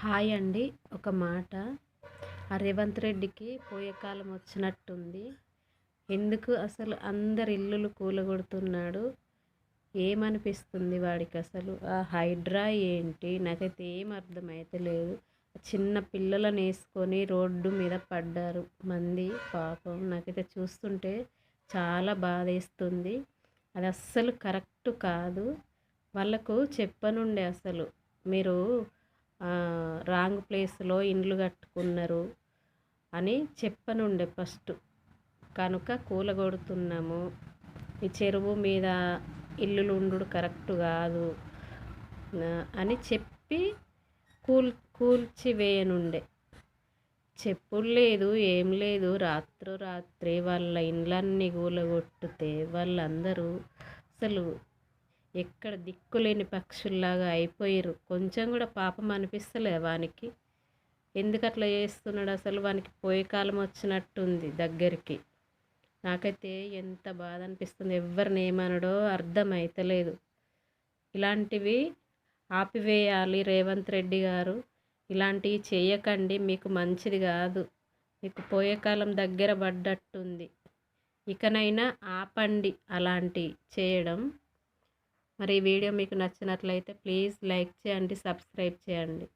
Hi అండి. ఒక మాట, ఆ రేవంత్ రెడ్డికి పోయే కాలం వచ్చినట్టుంది. ఎందుకు అసలు అందరి ఇల్లులు కూలగొడుతున్నాడు? ఏమనిపిస్తుంది వాడికి అసలు? ఆ హైడ్రా ఏంటి? నాకైతే ఏం అర్థమైతలేదు. చిన్న పిల్లలను వేసుకొని రోడ్డు మీద పడ్డారు మంది పాపం. నాకైతే చూస్తుంటే చాలా బాధేస్తుంది. అది అస్సలు కరెక్ట్ కాదు. వాళ్ళకు చెప్పనుండే అసలు మీరు రాంగ్ ప్లేస్లో ఇండ్లు కట్టుకున్నారు అని చెప్పనుండే ఫస్ట్. కనుక కూలగొడుతున్నాము, ఈ చెరువు మీద ఇల్లులు ఉండు కరెక్ట్ కాదు అని చెప్పి కూల్చివేయనుండే. చెప్పుడు లేదు, ఏం లేదు. రాత్రి వాళ్ళ ఇండ్లన్నీ కూలగొట్టితే వాళ్ళందరూ అసలు ఎక్కడ దిక్కులేని పక్షుల్లాగా అయిపోయారు. కొంచెం కూడా పాపం అనిపిస్తలే వానికి? ఎందుకు అట్లా చేస్తున్నాడు అసలు? వానికి పోయే కాలం వచ్చినట్టుంది దగ్గరికి. నాకైతే ఎంత బాధ అనిపిస్తుంది. ఎవరిని ఏమనడో అర్థమైతలేదు. ఇలాంటివి ఆపివేయాలి రేవంత్ రెడ్డి గారు. ఇలాంటివి చేయకండి, మీకు మంచిది కాదు. మీకు పోయే కాలం దగ్గర పడ్డట్టుంది. ఇకనైనా ఆపండి అలాంటి చేయడం. మరి ఈ వీడియో మీకు నచ్చినట్లయితే ప్లీజ్ లైక్ చేయండి, సబ్స్క్రైబ్ చేయండి.